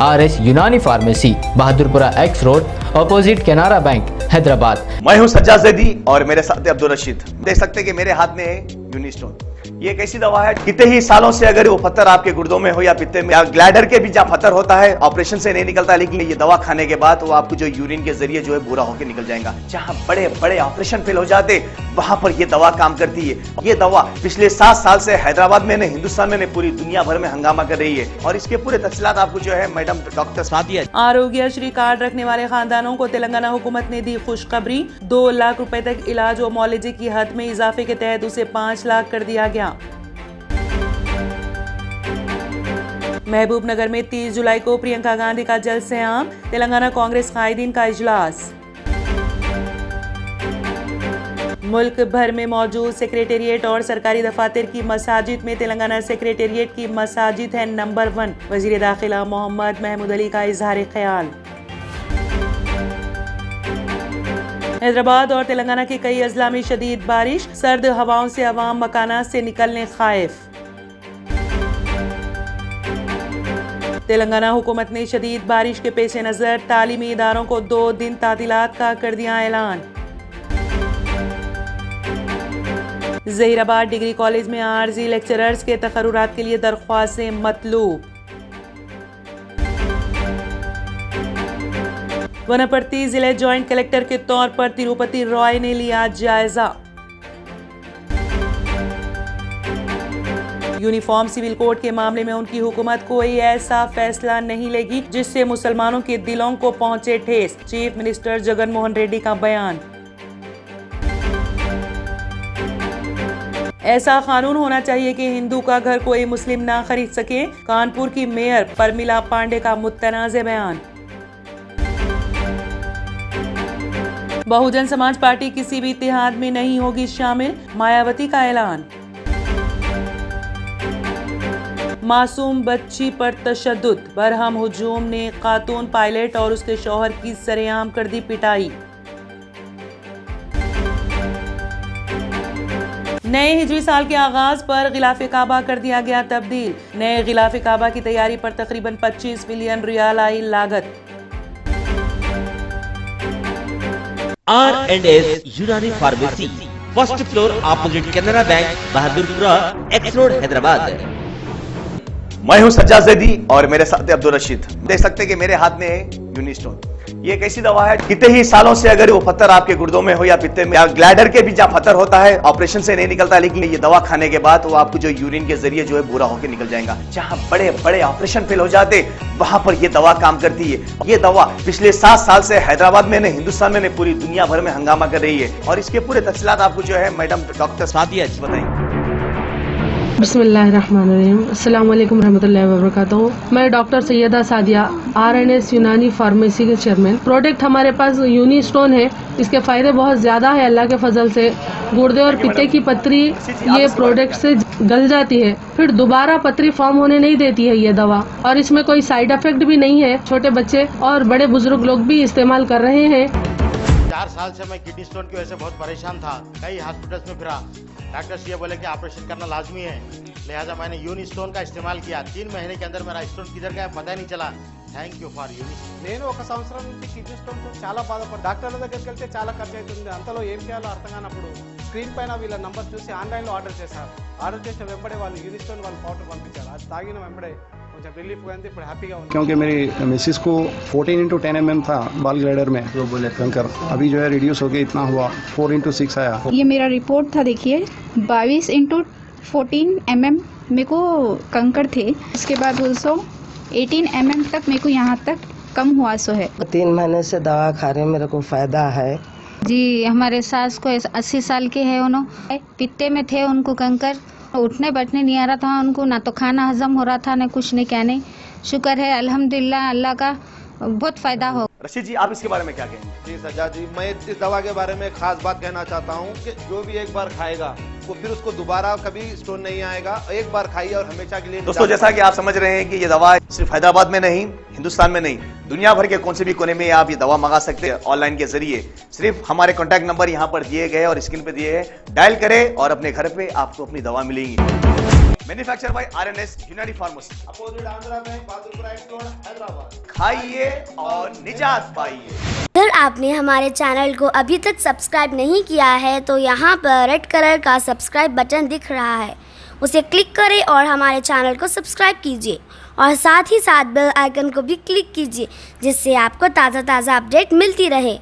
RS यूनानी pharmacy, Bahadurpura X road, opposite Canara bank, Hyderabad. मैं हूं सज्जाद ज़ैदी और मेरे साथ है अब्दुल रशीद। देख सकते हैं कि मेरे हाथ में है यूनिस्टोन। ये एक ऐसी दवा है, कितने ही सालों से अगर वो पत्थर आपके गुर्दों में हो या पित्ते में या ग्लैडर के भी जहाँ पत्थर होता है, ऑपरेशन से नहीं निकलता, लेकिन ये दवा खाने के बाद वो आपको जो यूरिन के जरिए जो है बुरा होकर निकल जाएगा। जहाँ बड़े बड़े ऑपरेशन फेल हो जाते वहां पर ये दवा काम करती है। ये दवा पिछले 7 साल से हैदराबाद में नहीं, हिंदुस्तान में नहीं, पूरी दुनिया भर में हंगामा कर रही है। और इसके पूरे तफसीलात आपको जो है मैडम डॉक्टर सादिया। आरोग्य श्री कार्ड रखने वाले खानदानों को तेलंगाना हुकूमत ने दी खुशखबरी। 2 लाख रुपए तक इलाज और मौलजी की हद में इजाफे के तहत उसे 5 लाख कर दिया गया। महबूबनगर में 30 जुलाई को प्रियंका गांधी का जलसे-आम, तेलंगाना कांग्रेस कायदीन का इजलास। मुल्क भर में मौजूद सेक्रेटेरिएट और सरकारी दफातर की मसाजिद में तेलंगाना सेक्रेटेरिएट की मसाजिद है नंबर 1। वजीर दाखिला मोहम्मद महमूद अली का इजहार ख्याल। हैदराबाद और तेलंगाना के कई अजला में शदीद बारिश, सर्द हवाओं से अवाम मकानात से निकलने खाइफ। तेलंगाना हुकूमत ने शदीद बारिश के पेश नज़र तालीमी इदारों को 2 दिन तातीलात का कर दिया ऐलान। जहीराबाद डिग्री कॉलेज में आरजी लेक्चरर्स के तकर्रुरात के लिए दरख्वास्तें मतलूब। वनपर्ती जिले जॉइंट कलेक्टर के तौर पर तिरुपति रॉय ने लिया जायजा। यूनिफॉर्म सिविल कोड के मामले में उनकी हुकूमत कोई ऐसा फैसला नहीं लेगी जिससे मुसलमानों के दिलों को पहुंचे ठेस, चीफ मिनिस्टर जगन मोहन रेड्डी का बयान। ऐसा कानून होना चाहिए कि हिंदू का घर कोई मुस्लिम ना खरीद सके, कानपुर की मेयर परमिला पांडे का मुतनाज़े बयान। बहुजन समाज पार्टी किसी भी इत्तेहाद में नहीं होगी शामिल, मायावती का ऐलान। मासूम बच्ची पर तशद्दुद, बरहम हुजूम ने खातून पायलट और उसके शौहर की सरेआम कर दी पिटाई। नए हिजरी साल के आगाज पर गिलाफ काबा कर दिया गया तब्दील। नए गिलाफ काबा की तैयारी पर तकरीबन 25 मिलियन रियाल आई लागत। R&S यूनानी pharmacy, first floor opposite Canara bank, Bahadurpura X road, Hyderabad. मैं हूं सज्जाद ज़ैदी और मेरे साथ है अब्दुल रशीद। देख सकते हैं कि मेरे हाथ में है यूनिस्टोन। ये एक ऐसी दवा है, कितने ही सालों से अगर वो पत्थर आपके गुर्दों में हो या पित्ते में या ग्लैडर के भी जहाँ पत्थर होता है, ऑपरेशन से नहीं निकलता, लेकिन ये दवा खाने के बाद वो आपको जो यूरिन के जरिए जो है बुरा होकर निकल जाएगा। जहाँ बड़े बड़े ऑपरेशन फेल हो जाते वहां पर ये दवा काम करती है। ये दवा पिछले 7 साल से हैदराबाद में नहीं, हिंदुस्तान में नहीं, पूरी दुनिया भर में हंगामा कर रही है। और इसके पूरे तफसीलात आपको जो है मैडम डॉक्टर सादिया बताएंगे। बिस्मिल्लाहिर्रहमानिर्रहीम, अस्सलाम वालेकुम रहमतुल्लाहि व बरकातहू। मैं डॉक्टर सैयदा सादिया, RNS यूनानी फार्मेसी के चेयरमैन। प्रोडक्ट हमारे पास यूनिस्टोन है। इसके फायदे बहुत ज्यादा है अल्लाह के फजल से। गुर्दे और पित्ते की पथरी ये प्रोडक्ट से गल जाती है, फिर दोबारा पथरी फॉर्म होने नहीं देती है ये दवा। और इसमें कोई साइड इफेक्ट भी नहीं है। छोटे बच्चे और बड़े बुजुर्ग लोग भी इस्तेमाल कर रहे हैं। 4 साल से मैं किडनी स्टोन की वजह से बहुत परेशान था। कई हॉस्पिटल्स में फिरा, डॉक्टर्स ये बोले कि ऑपरेशन करना लाजमी है, लिहाजा मैंने यूनिस्टोन का इस्तेमाल किया। 3 महीने के अंदर मेरा स्टोन किधर गया पता ही नहीं चला। Thank you for Unistone. నేను 1 సంవత్సరం నుంచి కిడ్నీ స్టోన్తో చాలా బాధపడ్డా. డాక్టర్ల దగ్గరికి వెళ్తే చాలా ఖర్చు అవుతుంది. అంతలో ఏం చేయాలో అర్థం కానప్పుడు స్క్రీన్ పైన వీళ్ళ నంబర్ చూసి ఆన్లైన్లో ఆర్డర్ చేశారు. ఆర్డర్ చేసిన వెంబడే వాళ్ళు యూనిస్టోన్ వాళ్ళు పౌడర్ పంపించారు. అది తాగిన వెంబడే కొంచెం రిలీఫ్ గా ఉంది, ఇప్పుడు హ్యాపీగా ఉంది. क्योंकि मेरी मिसिस को 14x10 mm था बाल ग्लाइडर में, तो बोले कंकर अभी जो है रिड्यूस हो गया, इतना हुआ 4x6 आया। ये मेरा रिपोर्ट था, देखिए 22x14 mm मेरे को कंकड़ थे। उसके बाद 18 mm तक मेरे को यहाँ तक कम हुआ सो है। 3 महीने से दवा खा रहे हैं, मेरे को फायदा है जी। हमारे सास को 80 साल के है, उन्होंने पित्ते में थे, उनको कंकर, उठने बैठने नहीं आ रहा था उनको, ना तो खाना हजम हो रहा था, ना कुछ नहीं क्या नहीं। शुक्र है अल्हम्दुलिल्लाह, अल्लाह का बहुत फायदा हो। रशीद जी, आप इसके बारे में क्या कहेंगे? जी सज्जाद जी, मैं इस दवा के बारे में खास बात कहना चाहता हूँ कि जो भी एक बार खाएगा वो फिर उसको दोबारा कभी स्टोन नहीं आएगा। एक बार खाइए और हमेशा के लिए। दोस्तों, जैसा कि आप समझ रहे हैं कि ये दवा सिर्फ हैदराबाद में नहीं, हिंदुस्तान में नहीं, दुनिया भर के कौन से भी कोने में आप ये दवा मंगा सकते हैं ऑनलाइन के जरिए। सिर्फ हमारे कॉन्टैक्ट नंबर यहाँ पर दिए गए और स्क्रीन पे दिए हैं, डायल करें और अपने घर पे आपको अपनी दवा मिलेगी। मैन्युफैक्चर बाय आरएनएस यूनानी pharmacy, opposite Andhra bank, Bahadurpura x road, Hyderabad. खाइए और निजात पाइए। अगर आपने हमारे चैनल को अभी तक सब्सक्राइब नहीं किया है तो यहाँ पर रेड कलर का सब्सक्राइब बटन दिख रहा है, उसे क्लिक करें और हमारे चैनल को सब्सक्राइब कीजिए और साथ ही साथ बेल आइकन को भी क्लिक कीजिए जिससे आपको ताज़ा अपडेट मिलती रहे।